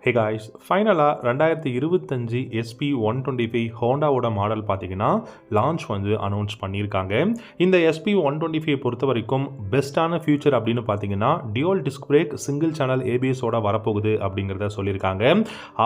Hey guys, ஃபைனலாக 2025 SP125 ஹோண்டாவோட model பார்த்தீங்கன்னா லான்ச் வந்து அனௌன்ஸ் பண்ணியிருக்காங்க. இந்த SP125 பொறுத்த வரைக்கும் பெஸ்ட்டான ஃபியூச்சர் அப்படின்னு பார்த்தீங்கன்னா dual disc brake single channel ஏபிஎஸோட வரப்போகுது அப்படிங்கிறத சொல்லியிருக்காங்க.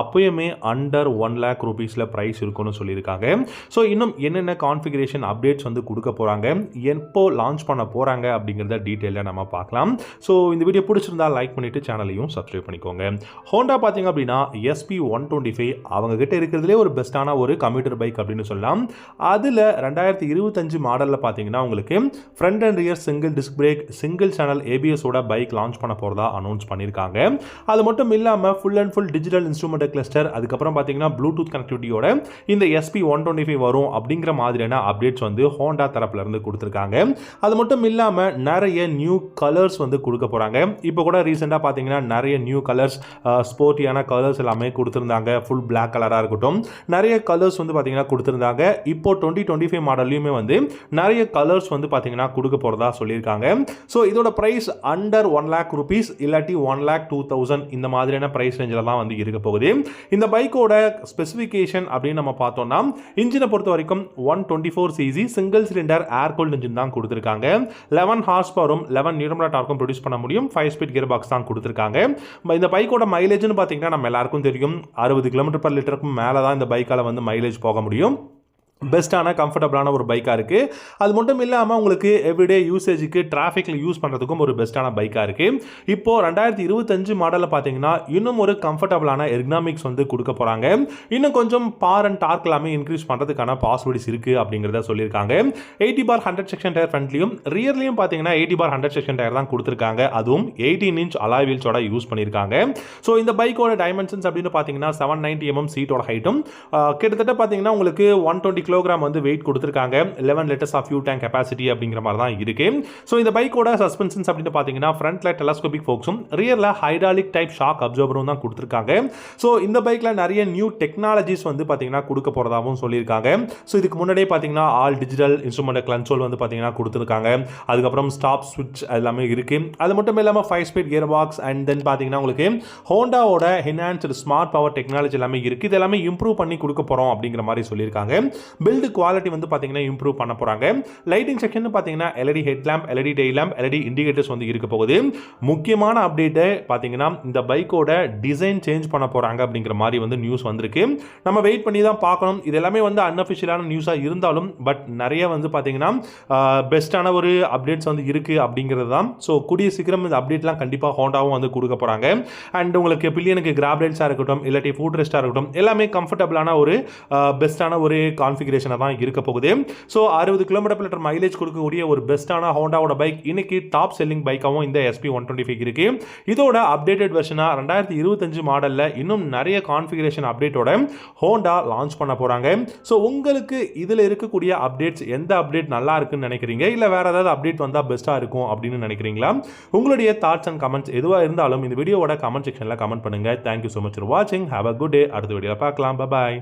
அப்போயுமே அண்டர் 1 lakh ரூபீஸில் ப்ரைஸ் இருக்குன்னு சொல்லியிருக்காங்க. ஸோ இன்னும் என்னென்ன கான்ஃபிகரேஷன் அப்டேட்ஸ் வந்து கொடுக்க போகிறாங்க, எப்போ லான்ச் பண்ண போகிறாங்க அப்படிங்கிறத டீட்டெயிலாக நம்ம பார்க்கலாம். ஸோ இந்த வீடியோ பிடிச்சிருந்தா லைக் பண்ணிவிட்டு சேனலையும் சப்ஸ்கிரைப் பண்ணிக்கோங்க. ஹோண்டா பார்த்தீங்க அப்படின்னா SP125 அவங்க கிட்ட இருக்கிறதுலே ஒரு பெஸ்ட்டான ஒரு கம்யூட்டர் பைக் அப்படின்னு சொல்லலாம். அதில் 2025 மாடலில் பார்த்தீங்கன்னா உங்களுக்கு front and rear single disc brake single channel ஏபிஎஸோட பைக் லான்ச் பண்ண போகிறதா அனௌன்ஸ் பண்ணியிருக்காங்க. அது மட்டும் இல்லாமல் full and full digital instrument cluster, அதுக்கப்புறம் பார்த்தீங்கன்னா ப்ளூடூத் கனெக்டிவிட்டியோட இந்த SP125 வரும் அப்படிங்கிற மாதிரியான அப்டேட்ஸ் வந்து ஹோண்டா தரப்புலேருந்து கொடுத்துருக்காங்க. அது மட்டும் இல்லாமல் நிறைய நியூ கலர்ஸ் வந்து கொடுக்க போகிறாங்க. இப்போ கூட ரீசெண்டாக பார்த்தீங்கன்னா நிறைய நியூ கலர்ஸ், ஸ்போர்ட்டியான கலர்ஸ் எல்லாமே கொடுத்துருந்தாங்க. ஃபுல் பிளாக் கலராக இருக்கட்டும், நிறைய கலர்ஸ் வந்து பார்த்தீங்கன்னா கொடுத்துருந்தாங்க. இப்போ 2025 மாடல்லையுமே வந்து நிறைய கலர்ஸ் வந்து பார்த்தீங்கன்னா கொடுக்க போகிறதா சொல்லியிருக்காங்க. ஸோ இதோட ப்ரைஸ் அண்டர் 1 lakh ரூபீஸ் இல்லாட்டி 1,02,000 இந்த மாதிரியான ப்ரைஸ் ரேஞ்சில் தான் வந்து இருக்க போகுது. இந்த பைக்கோட ஸ்பெசிஃபிகேஷன் அப்படின்னு நம்ம பார்த்தோம்னா இன்ஜினை பொறுத்த வரைக்கும் 124cc சிங்கிள் சிலிண்டர் ஏர் கூல்ட் இன்ஜின் தான் கொடுத்துருக்காங்க. 11 ஹார்ஸ் பவரும் 11 நியூட்டன் டார்க்கும் ப்ரொடியூஸ் பண்ண முடியும். 5 ஸ்பீட் கியர் பாக்ஸ் தான் கொடுத்துருக்காங்க. இந்த பைக்கோட மைலேஜ்னு பார்த்தீங்கன்னா நம்ம எல்லாருக்கும் தெரியும் 60 km/லிட்டருக்கு மேலே தான் இந்த பைக்கால் வந்து மைலேஜ் போக முடியும். பெஸ்ட்டான கம்ஃபர்டபுளான ஒரு பைக்காக இருக்குது. அது மட்டும் இல்லாமல் உங்களுக்கு எவ்ரிடே யூசேஜுக்கு டிராஃபிக்கில் யூஸ் பண்ணுறதுக்கும் ஒரு பெஸ்ட்டான பைக்காக இருக்குது. இப்போது 2025 மாடலில் பார்த்தீங்கன்னா இன்னும் ஒரு கம்ஃபர்டபுளான எர்கனாமிக்ஸ் வந்து கொடுக்க போகிறாங்க. இன்னும் கொஞ்சம் பார் அண்ட் டார்க் எல்லாமே இன்க்ரீஸ் பண்ணுறதுக்கான பாசிபிலிட்டிஸ் இருக்குது அப்படிங்கிறத சொல்லியிருக்காங்க. 80/100 செக்ஷன் டயர் ஃப்ரண்ட்லையும் ரியர்லையும் பார்த்தீங்கன்னா 80/100 செக்ஷன் டயர் தான் கொடுத்துருக்காங்க. அதுவும் 18 inch அலாய் வீல்ஸோட யூஸ் பண்ணியிருக்காங்க. ஸோ இந்த பைக்கோட டைமென்ஷன்ஸ் அப்படின்னு பார்த்தீங்கன்னா 790 mm சீட்டோட ஹைட்டும், கிட்டத்தட்ட பார்த்தீங்கன்னா உங்களுக்கு 120 கிலோகிராம் வந்து வெயிட் கொடுத்துருக்காங்க. 11 litres of fuel tank capacity அப்படிங்கிற மாதிரி தான் இருக்கு. ஸோ இந்த பைக்கோட சஸ்பென்ஷன்ஸ் அப்படின்னு பார்த்தீங்கன்னா ஃப்ரண்ட்ல டெலஸ்கோபிக் ஃபோக்ஸும் ரியர்ல ஹைட்ராலிக் டைப் ஷாக் அப்சர்வரும் தான் கொடுத்துருக்காங்க. ஸோ இந்த பைக்ல நிறைய நியூ டெக்னாலஜிஸ் வந்து பார்த்தீங்கன்னா கொடுக்க போறதாகவும் சொல்லியிருக்காங்க. ஸோ இதுக்கு முன்னாடியே பார்த்தீங்கன்னா ஆல் டிஜிட்டல் இன்ஸ்ட்ருமெண்ட் கன்சோல் வந்து பார்த்தீங்கன்னா கொடுத்துருக்காங்க. அதுக்கப்புறம் ஸ்டாப் ஸ்விட்ச் எல்லாமே இருக்கு. அது மட்டும் இல்லாமல் 5 speed gear box and then பார்த்தீங்கன்னா உங்களுக்கு ஹோண்டாவோட என்ஹான்ஸ்டு ஸ்மார்ட் பவர் டெக்னாலஜி எல்லாமே இருக்கு. இது எல்லாமே இம்ப்ரூவ் பண்ணி கொடுக்க போறோம் அப்படிங்கிற மாதிரி சொல்லியிருக்காங்க. பில்ட் குவாலிட்டி வந்து பார்த்தீங்கன்னா இம்ப்ரூவ் பண்ண போறாங்க. லைட்டிங் செக்ஷன் பார்த்தீங்கன்னா LED head lamp, LED tail lamp, LED indicators வந்து இருக்க போகுது. முக்கியமான அப்டேட் பார்த்தீங்கன்னா இந்த பைக்கோட டிசைன் சேஞ்ச் பண்ண போறாங்க அப்படிங்கிற மாதிரி வந்து நியூஸ் வந்திருக்கு. நம்ம வெயிட் பண்ணி தான் பார்க்கணும். இது எல்லாமே வந்து அன்அஃபிஷியலான நியூஸாக இருந்தாலும் பட் நிறைய வந்து பார்த்தீங்கன்னா பெஸ்ட்டான ஒரு அப்டேட்ஸ் வந்து இருக்கு அப்படிங்கிறது தான். ஸோ கூடிய சீக்கிரம் இந்த அப்டேட்லாம் கண்டிப்பாக ஹோண்டாவும் வந்து கொடுக்க போறாங்க. அண்ட் உங்களுக்கு பில்லியனுக்கு கிராப் ரைட்ஸாக இருக்கட்டும் இல்லாட்டி ஃபுட் ரெஸ்டாக இருக்கட்டும் எல்லாமே கம்ஃபர்டபுளான ஒரு பெஸ்ட்டான ஒரு கான்ஃபிகரேஷனாக தான் இருக்க போகுது. ஸோ 60 km/லிட்டர் மைலேஜ் கொடுக்கக்கூடிய ஒரு பெஸ்ட்டான ஹோண்டாவோட பைக் இன்னைக்கு டாப் செல்லிங் பைக்காகவும் இந்த SP125 இருக்கு. இதோட அப்டேட்டட் வெர்ஷனாக 2025 மாடலில் இன்னும் நிறைய கான்ஃபிகரேஷன் அப்டேட்டோட ஹோண்டா லான்ச் பண்ண போறாங்க. ஸோ உங்களுக்கு இதில் இருக்கக்கூடிய அப்டேட்ஸ் எந்த அப்டேட் நல்லா இருக்குன்னு நினைக்கிறீங்க, இல்லை வேற ஏதாவது அப்டேட் வந்தால் பெஸ்ட்டாக இருக்கும் அப்படின்னு நினைக்கிறீங்களா? உங்களுடைய தாட்ஸ் அண்ட் கமெண்ட்ஸ் எதுவாக இருந்தாலும் இந்த வீடியோவோட கமெண்ட் செக்ஷனில் கமெண்ட் பண்ணுங்க. தேங்க்யூ ஸோ மச் ஃபார் வாட்சிங். Have a good day. அடுத்த வீடியோவில் பார்க்கலாம். பை.